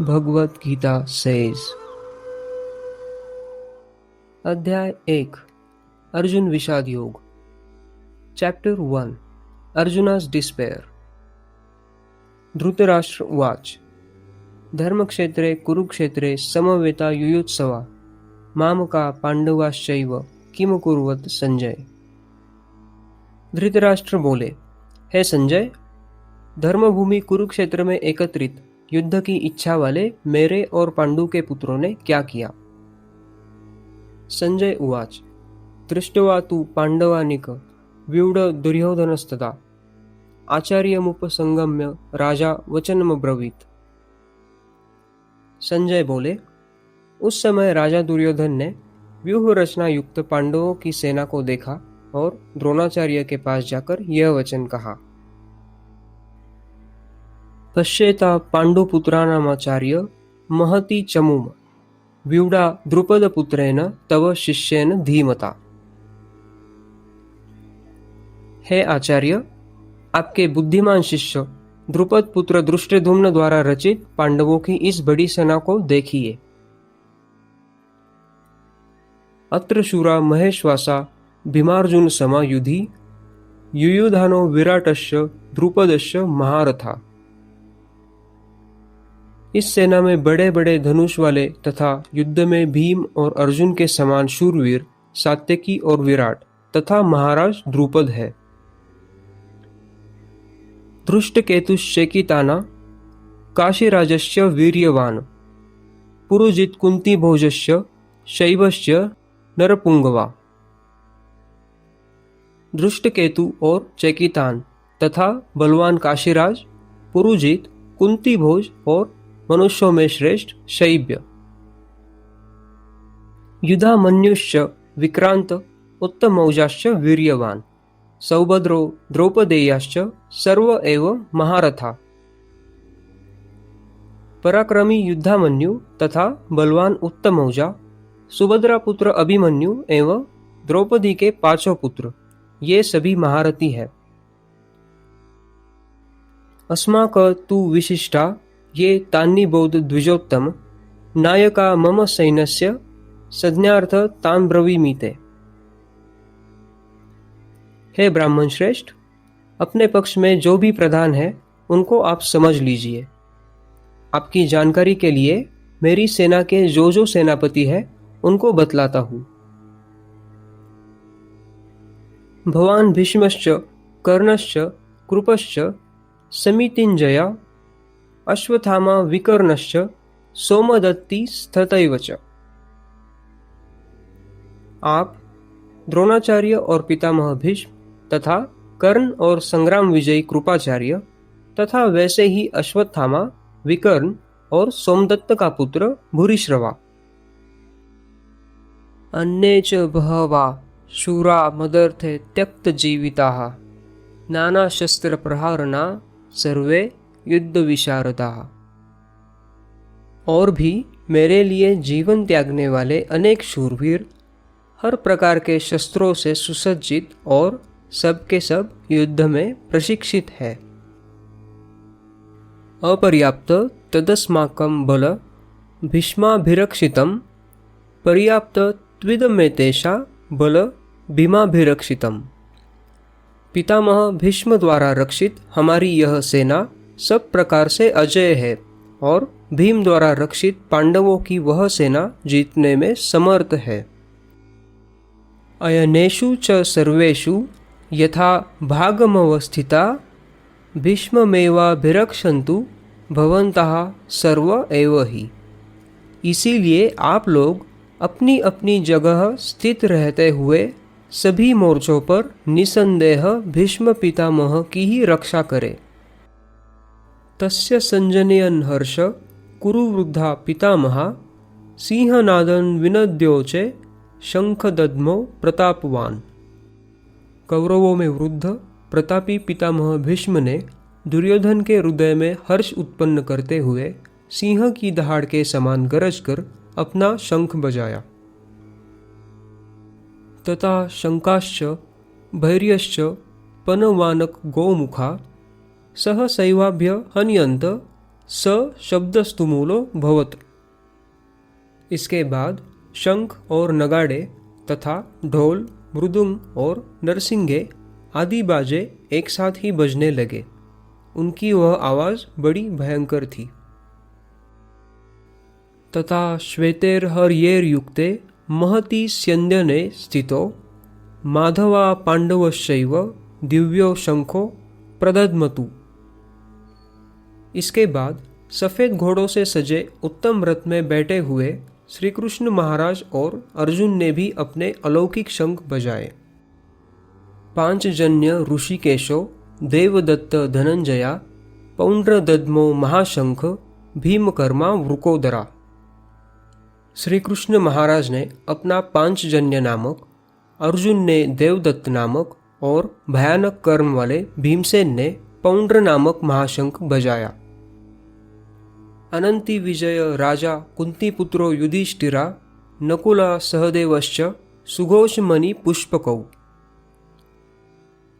Bhagavad Gita says अध्याय 1 अर्जुन विषाद योग चैप्टर 1 अर्जुना's डिस्पेयर धृतराष्ट्र उवाच धर्मक्षेत्रे कुरुक्षेत्रे समवेता युयुत्सवा मामका पांडवाश्चैव किम कुर्वत संजय। धृतराष्ट्र बोले, हे संजय, धर्मभूमि कुरुक्षेत्र में एकत्रित युद्ध की इच्छा वाले मेरे और पांडु के पुत्रों ने क्या किया। संजय उवाच दृष्ट्वा तु पांडवानिक व्यूढ़ दुर्योधनस्तदा आचार्यमुपसंगम्य राजा वचनमब्रवीत्। संजय बोले, उस समय राजा दुर्योधन ने व्यूह रचना युक्त पांडवों की सेना को देखा और द्रोणाचार्य के पास जाकर यह वचन कहा। पश्येता पांडुपुत्राणामाचार्य महती चमुम व्यूढ़ा द्रुपदपुत्रेण तव शिष्येन धीमता। हे आचार्य, आपके बुद्धिमान शिष्य द्रुपद पुत्र दृष्टद्युम्न द्वारा रचित पांडवों की इस बड़ी सेना को देखिए। अत्र शूरा महेश्वासा भीमार्जुन समा युधि युयुधानो विराटस्य द्रुपदस्य महारथा। इस सेना में बड़े बड़े धनुष वाले तथा युद्ध में भीम और अर्जुन के समान शूरवीर सात्यकी और विराट तथा महाराज द्रुपद है। धृष्टकेतुश्चेकिताना काशीराजस्य वीर्यवान पुरुजित कुंती भोजस्य शैवस्य नरपुंगवा। धृष्टकेतु और चेकितान तथा बलवान काशीराज, पुरुजित, कुंती भोज और मनुष्यों में श्रेष्ठ शैब्य। युधामन्युश्च विक्रांत उत्तमौजाश्च वीर्यवान सौभद्रो द्रौपदेयाश्च सर्व एव महारथा। पराक्रमी युद्धामन्यु तथा बलवान उत्तमौजा, सुभद्रा पुत्र अभिमन्यु एवं द्रौपदी के पांचों पुत्र, ये सभी महारथी है। अस्माक तु विशिष्टा ये तान्नि बौद्ध द्विजोत्तम नायका मम सैन्यस्य संज्ञार्थ तान् ब्रवीमीते। हे ब्राह्मण श्रेष्ठ, अपने पक्ष में जो भी प्रधान है उनको आप समझ लीजिए। आपकी जानकारी के लिए मेरी सेना के जो सेनापति है उनको बतलाता हूं। भवान भीष्मश्च कर्णश्च कृपश्च समितिञ्जया अश्वत्थामा विकर्णश्च सोमदत्ति तथैव च। आप द्रोणाचार्य और पितामह भीष्म तथा कर्ण और संग्राम विजयी कृपाचार्य तथा वैसे ही अश्वत्थामा, विकर्ण और सोमदत्त का पुत्र भूरिश्रवा। अन्ये च बहवा शूरा मदर्थे त्यक्त जीविताः नाना शस्त्र प्रहारणा सर्वे युद्ध विशारदा। और भी मेरे लिए जीवन त्यागने वाले अनेक शूरवीर हर प्रकार के शस्त्रों से सुसज्जित और सब के सब युद्ध में प्रशिक्षित है। अपर्याप्त तदस्माकं बल भीष्माभिरक्षितम् पर्याप्त त्विदमेतेषा बल भीमाभिरक्षितम्। पितामह भीष्म द्वारा रक्षित हमारी यह सेना सब प्रकार से अजय है और भीम द्वारा रक्षित पांडवों की वह सेना जीतने में समर्थ है। अयनेषु च सर्वेषु यथा भागमवस्थिता भीष्ममेवाभिरक्षन्तु भवन्तः सर्व एव हि। इसीलिए आप लोग अपनी अपनी जगह स्थित रहते हुए सभी मोर्चों पर निसंदेह भीष्म पितामह की ही रक्षा करें। तस्य संजनयन् हर्ष कुरुवृद्धा पितामहा सिंहनादन विनद्योचे शंखदद्मो प्रतापवान। कौरवों में वृद्ध प्रतापी पितामह भीष्म ने दुर्योधन के हृदय में हर्ष उत्पन्न करते हुए सिंह की दहाड़ के समान गरज कर अपना शंख बजाया। तथा शंकाश्च भैर्यश्च पनवानक गोमुखा सहसैवाभ्य हन्यन्त स शब्दस्तुमूलो भवत्। इसके बाद शंख और नगाड़े तथा ढोल, मृदुंग और नरसिंगे आदि बाजे एक साथ ही बजने लगे। उनकी वह आवाज बड़ी भयंकर थी। तथा श्वेतैर्हर्यैर्युक्ते महति स्यन्दने स्थितो माधवा पांडवश्चैव दिव्यो शंखो प्रदद्मतु। इसके बाद सफेद घोड़ों से सजे उत्तम रथ में बैठे हुए श्री कृष्ण महाराज और अर्जुन ने भी अपने अलौकिक शंख बजाए। पांचजन्य ऋषिकेशो देवदत्त धनंजया पौंड्रदद्मो महाशंख भीमकर्मा वृकोदरा। श्री कृष्ण महाराज ने अपना पांचजन्य नामक, अर्जुन ने देवदत्त नामक और भयानक कर्म वाले भीमसेन ने पौंड्र नामक महाशंख बजाया। अनंति विजय राजा कुंतीपुत्रो युधिष्ठिरा नकुला सहदेवश्च सुघोषमणि पुष्पकौ।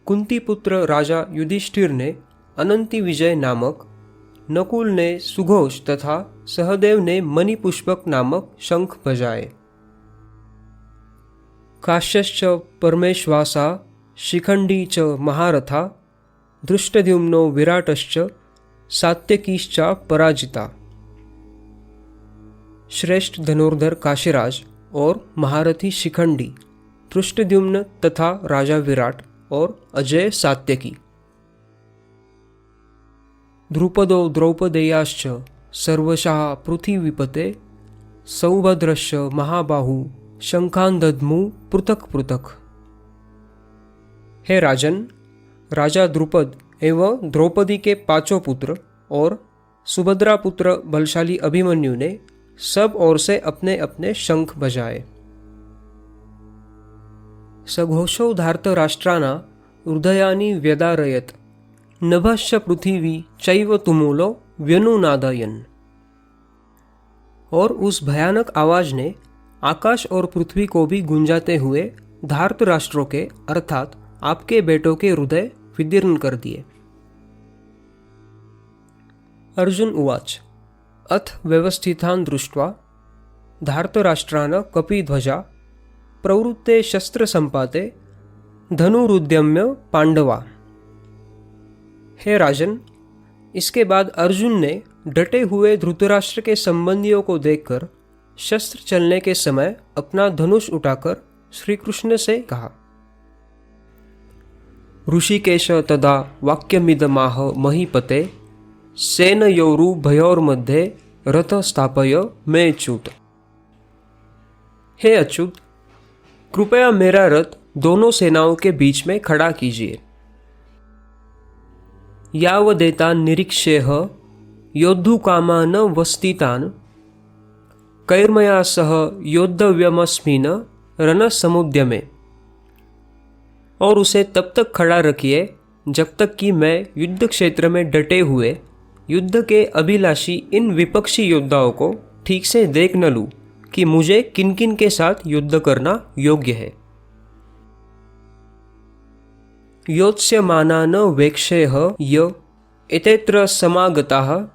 कुंतीपुत्र राजा युधिष्ठिर ने अनंति विजय नामक, नकुल ने सुघोष तथा सहदेव ने मणिपुष्पक नामक शंख बजाए। काश्यश्च परमेश्वासा शिखंडी च महारथा धृष्टद्युम्नो विराटश्च सात्यकीश्चा पराजिता। श्रेष्ठ धनुर्धर काशीराज और महारथी शिखंडी, धृष्टद्युम्न तथा राजा विराट और अजय सात्यकी। द्रुपदो द्रौपदेयाश्च सर्वशः पृथ्वीपते सौभद्रश्च महाबाहु शंखान दद्मु पृथक पृथक। हे राजन, राजा द्रुपद एवं द्रौपदी के पांचों पुत्र और सुभद्रा पुत्र बलशाली अभिमन्यु ने सब ओर से अपने अपने शंख बजाए। सघोषो धार्तराष्ट्राना हृदयानि व्यदारयत् नभश्च पृथिवी चैव तुमुलो व्यनुनादयन्। और उस भयानक आवाज ने आकाश और पृथ्वी को भी गुंजाते हुए धार्त राष्ट्रों के अर्थात आपके बेटों के हृदय विदीर्ण कर दिए। अर्जुन उवाच अथ व्यवस्थितान् दृष्ट्वा धार्तराष्ट्रान् कपिध्वजा प्रवृत्ते शस्त्र संपाते धनुरुद्यम्य पांडवा। हे राजन, इसके बाद अर्जुन ने डटे हुए धृतराष्ट्र के संबंधियों को देखकर शस्त्र चलने के समय अपना धनुष उठाकर श्री कृष्ण से कहा। ऋषिकेश तदा वाक्यमिदमाह महीपते सेनयोरुभयोर्मध्ये रथ स्थापय मे अच्युत। हे अच्युत, कृपया मेरा रथ दोनों सेनाओं के बीच में खड़ा कीजिए। यावदेतान् निरीक्ष्येह योद्धुकामान् वस्तितान् कैर्मया सह योद्धव्यमस्मिन् रणसमुद्यमे। और उसे तब तक खड़ा रखिए जब तक कि मैं युद्ध क्षेत्र में डटे हुए युद्ध के अभिलाषी इन विपक्षी योद्धाओं को ठीक से देख न लूं कि मुझे किन किन के साथ युद्ध करना योग्य है। योत्स्यमानान् वेक्षेह य एतेत्र समागताः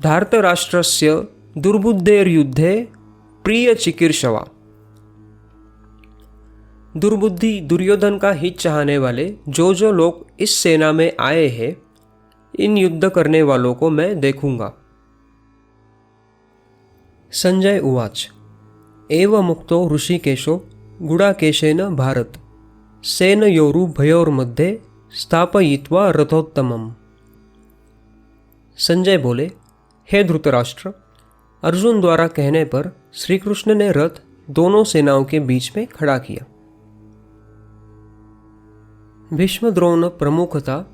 धार्तराष्ट्रस्य दुर्बुद्धेर्युद्धे प्रियचिकीर्षवा। दुर्बुद्धि दुर्योधन का हित चाहने वाले जो लोग इस सेना में आए हैं, इन युद्ध करने वालों को मैं देखूंगा। संजय उवाच एव मुक्तो ऋषिकेशो गुडाकेशेन भारत सेनयोरुभयोर्मध्ये स्थापयित्वा रथोत्तमम्। संजय बोले, हे धृतराष्ट्र, अर्जुन द्वारा कहने पर श्री कृष्ण ने रथ दोनों सेनाओं के बीच में खड़ा किया। भीष्म द्रोण प्रमुखता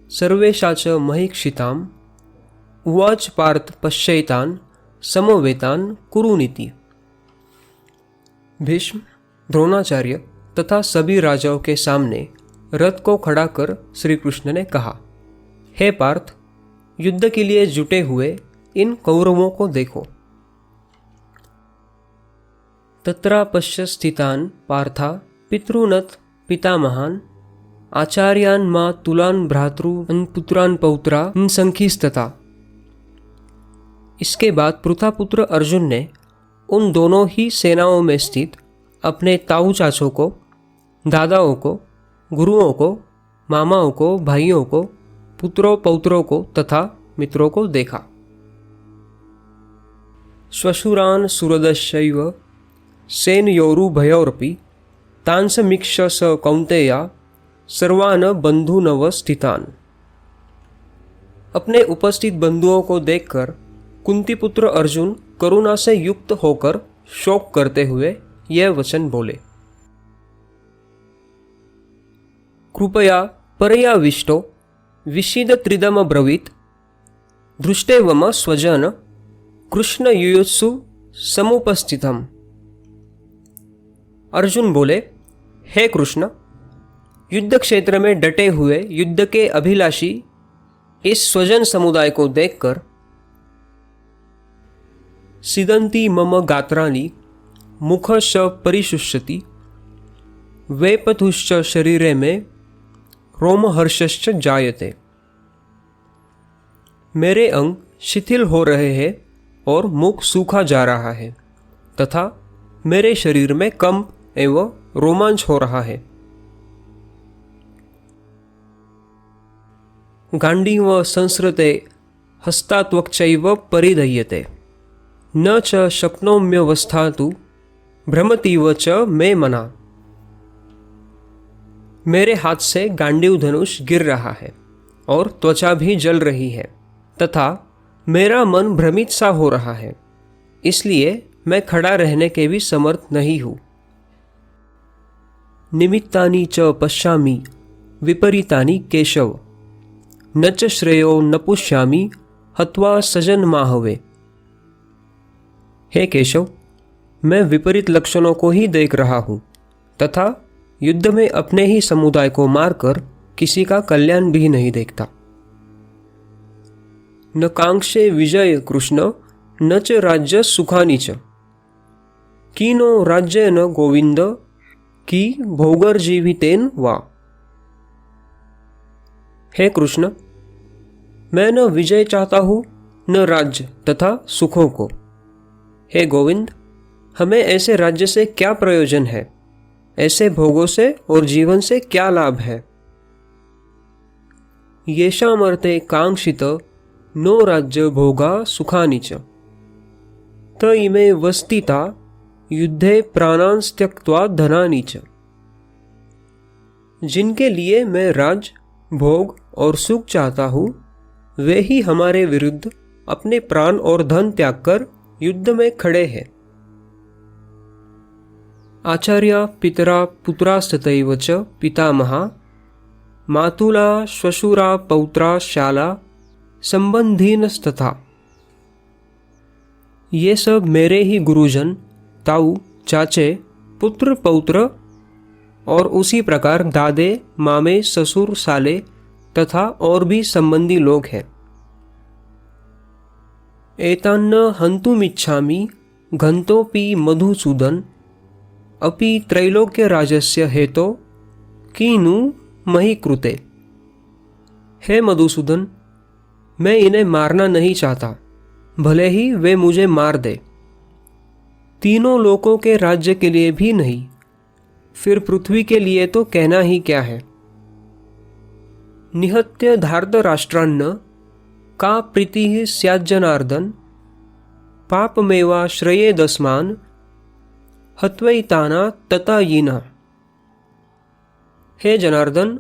सर्वेशाच महीक्षिताम् उवाच पार्थ पश्यैतान् समवेतान् कुरुनीति। भीष्म, द्रोणाचार्य तथा सभी राजाओं के सामने रथ को खड़ा कर श्री कृष्ण ने कहा, हे पार्थ, युद्ध के लिए जुटे हुए इन कौरवों को देखो। तत्रापश्य स्थितान् पार्था पितॄनथ पितामहान् आचार्यान् मातुलान् भ्रातॄन् पुत्रान् पौत्रा संखीस्तथा। इसके बाद प्रतापुत्र अर्जुन ने उन दोनों ही सेनाओं में स्थित अपने ताऊ चाचों को, दादाओं को, गुरुओं को, मामाओं को, भाइयों को, पुत्रों पौत्रों को तथा मित्रों को देखा। श्वशुरान् सुहृदश्चैव सेनयोरुभयोरपि तान् समीक्ष्य स कौन्तेय सर्वान् बन्धूनवस्थितान्। अपने उपस्थित बंधुओं को देखकर कुंती पुत्र अर्जुन करुणा से युक्त होकर शोक करते हुए यह वचन बोले। कृपया परयाविष्टो विषीदत्रिदम ब्रवीत दृष्टे वम स्वजन कृष्ण युयुत्सु समुपस्थितम। अर्जुन बोले, हे कृष्ण, युद्ध क्षेत्र में डटे हुए युद्ध के अभिलाषी इस स्वजन समुदाय को देखकर सिदंती मम गात्राणि मुखश परिशुष्यति वेपथुश्च शरीरे में रोमहर्षश्च जायते। मेरे अंग शिथिल हो रहे हैं और मुख सूखा जा रहा है तथा मेरे शरीर में कंप एवं रोमांच हो रहा है। गांडीव संसृते हस्तात्वक्चैव परिदह्यते न च शक्नोम्यवस्थातु भ्रमतीव च मे मना। मेरे हाथ से गांडीव धनुष गिर रहा है और त्वचा भी जल रही है तथा मेरा मन भ्रमित सा हो रहा है, इसलिए मैं खड़ा रहने के भी समर्थ नहीं हूँ। निमित्तानि च पश्यामि विपरीतानि केशव न च श्रेयो न पुष्यामि हत्वा सजन माहवे। हे केशव, मैं विपरीत लक्षणों को ही देख रहा हूँ तथा युद्ध में अपने ही समुदाय को मारकर किसी का कल्याण भी नहीं देखता। न कांक्षे विजय कृष्ण न च राज्य सुखानि च कीनो राज्य न गोविंद की भोगर्जीवितेन वा। हे कृष्ण, मैं न विजय चाहता हूँ न राज्य तथा सुखों को। हे गोविंद, हमें ऐसे राज्य से क्या प्रयोजन है, ऐसे भोगों से और जीवन से क्या लाभ है। येषामर्थे कांक्षित नो राज्य भोगा सुखानि च त इमे वस्थिता युद्धे प्राणांस त्यक्त्वा धनानि च। जिनके लिए मैं राज, भोग और सुख चाहता हूँ, वे ही हमारे विरुद्ध अपने प्राण और धन त्याग कर युद्ध में खड़े हैं। आचार्या पितरा पुत्रास्तथैव च पितामहा मातुला श्वशुरा पौत्रा शाला संबंधीनस्तथा। ये सब मेरे ही गुरुजन, ताऊ, चाचे, पुत्र पौत्र और उसी प्रकार दादे, मामे, ससुर, साले तथा और भी संबंधी लोग हैं। एतान्न हन्तुमिच्छामि घन्तोऽपि मधुसूदन अपि त्रैलोक्य राजस्य हेतो कीनु मही कृते। हे मधुसूदन, मैं इन्हें मारना नहीं चाहता, भले ही वे मुझे मार दे। तीनों लोकों के राज्य के लिए भी नहीं, फिर पृथ्वी के लिए तो कहना ही क्या है। निहत्य धार्तराष्ट्रान्न का प्रीतिः स्याज्जनार्दन पापमेवा श्रेयेदस्मान् हत्वैताना ततायिना। हे जनार्दन,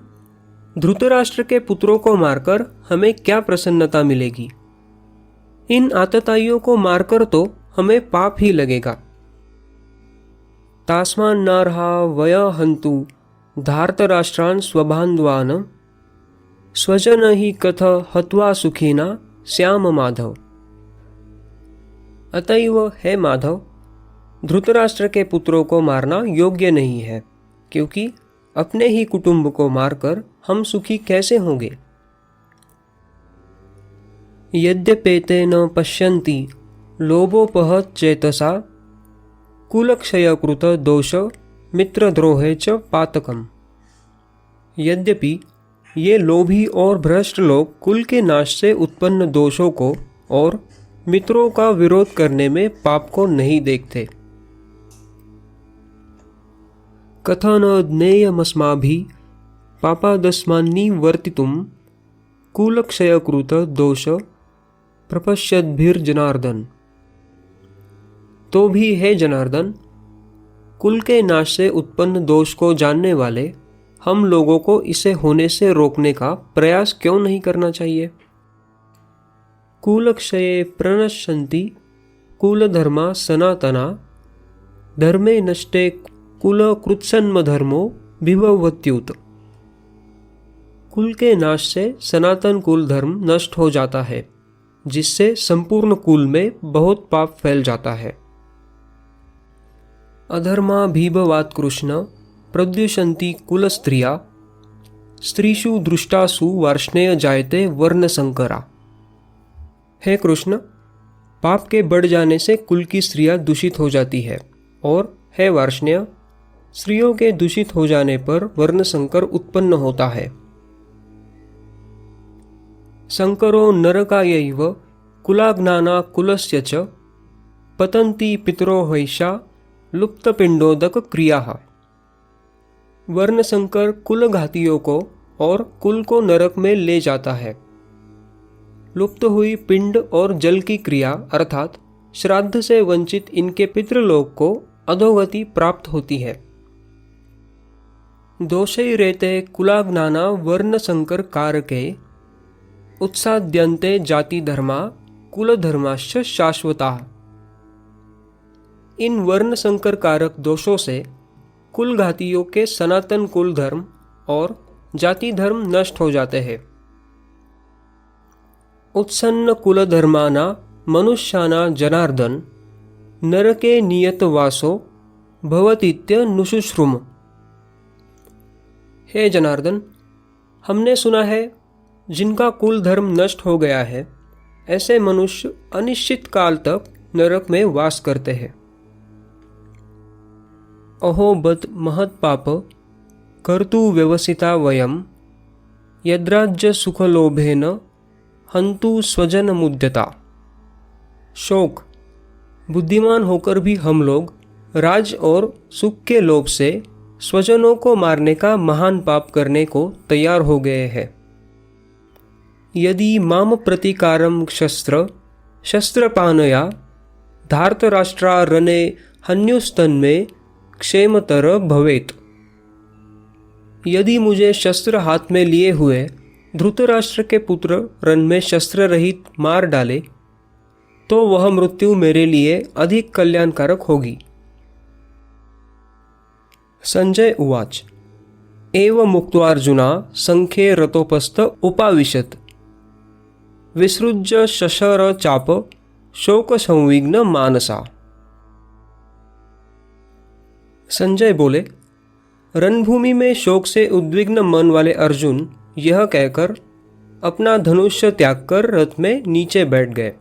धृतराष्ट्र के पुत्रों को मारकर हमें क्या प्रसन्नता मिलेगी। इन आतताइयों को मारकर तो हमें पाप ही लगेगा। तास्मान्नार्हा वय हन्तु धार्तराष्ट्रान् स्वबान्धवान् स्वजन ही कथ हत्वा सुखिना श्याम माधव। अतएव हे माधव, धृतराष्ट्र के पुत्रों को मारना योग्य नहीं है, क्योंकि अपने ही कुटुंब को मारकर हम सुखी कैसे होंगे। यद्यपेते न पश्यन्ति लोभोपहत चेतसा कुलक्षयकृत दोष मित्रद्रोहे च पातकम। यद्यपि ये लोभी और भ्रष्ट लोग कुल के नाश से उत्पन्न दोषों को और मित्रों का विरोध करने में पाप को नहीं देखते। कथा न ज्ञेयमस्माभिः पापादस्मान्निवर्तितुं कुलक्षयकृत दोष प्रपश्यद्भिर्जनार्दन। तो भी हे जनार्दन, कुल के नाश से उत्पन्न दोष को जानने वाले हम लोगों को इसे होने से रोकने का प्रयास क्यों नहीं करना चाहिए। कुलक्षये प्रणश्यन्ति कुलधर्मा सनातना धर्मे नष्टे कुलकृत्सन्म धर्मो विभवत्युत। कुल के नाश से सनातन कुल धर्म नष्ट हो जाता है, जिससे संपूर्ण कुल में बहुत पाप फैल जाता है। अधर्माभिभवात् कृष्ण प्रद्युषन्ति कुलस्त्रिया स्त्रीषु दृष्टासु वार्ष्णेय जायते वर्णसंकरा। हे कृष्ण, पाप के बढ़ जाने से कुल की स्त्रियां दूषित हो जाती है, और हे वार्ष्णेय, स्त्रियों के दूषित हो जाने पर वर्णसंकर उत्पन्न होता है। संकरो नरकायैव कुलाज्ञाना कुलस्य च पतन्ति पितरो वैशा लुप्तपिंडोदक क्रियाः। वर्णसंकर कुल घातियों को और कुल को नरक में ले जाता है। लुप्त हुई पिंड और जल की क्रिया अर्थात श्राद्ध से वंचित इनके पितृलोक को अधोगति प्राप्त होती है। दोषै रेते कुलाज्ञाना वर्णसंकर कारके उत्साद्यन्ते जाति धर्मा कुल धर्माश्च शाश्वता। इन वर्ण संकर कारक दोषों से कुल घातियों के सनातन कुल धर्म और जाति धर्म नष्ट हो जाते हैं। उत्सन्न कुल धर्माना मनुष्याना जनार्दन नरके नियत वासो भवतीत्य नुशुश्रुम। हे जनार्दन, हमने सुना है जिनका कुल धर्म नष्ट हो गया है, ऐसे मनुष्य अनिश्चित काल तक नरक में वास करते हैं। अहो बत महत्पाप कर्तु व्यवसिता वयम यद्राज्य सुखलोभेन हंतु स्वजन मुद्यता। शोक, बुद्धिमान होकर भी हम लोग राज और सुख के लोभ से स्वजनों को मारने का महान पाप करने को तैयार हो गए हैं। यदि माम प्रतिकारम शस्त्रपानया धार्तराष्ट्रा रणे हन्युस्तन्मे क्षेमतर भवेत। यदि मुझे शस्त्र हाथ में लिए हुए धृतराष्ट्र के पुत्र रण में शस्त्र रहित मार डाले तो वह मृत्यु मेरे लिए अधिक कल्याणकारक होगी। संजय उवाच एव मुक्त्वार्जुना संख्ये रतोपस्थ उपाविशत विसृज्य शशर चाप शोक संविघ्न मानसा। संजय बोले, रणभूमि में शोक से उद्विग्न मन वाले अर्जुन यह कहकर अपना धनुष्य त्याग कर रथ में नीचे बैठ गए।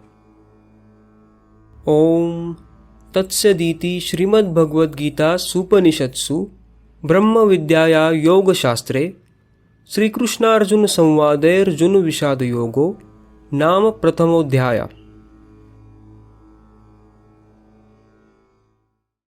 ओम तत्सदिति श्रीमद्भगवद्गीता सुपनिषत्सु ब्रह्म विद्याया योग शास्त्रे श्रीकृष्णार्जुन संवादेर्जुन विषाद योगो नाम प्रथमोऽध्यायः।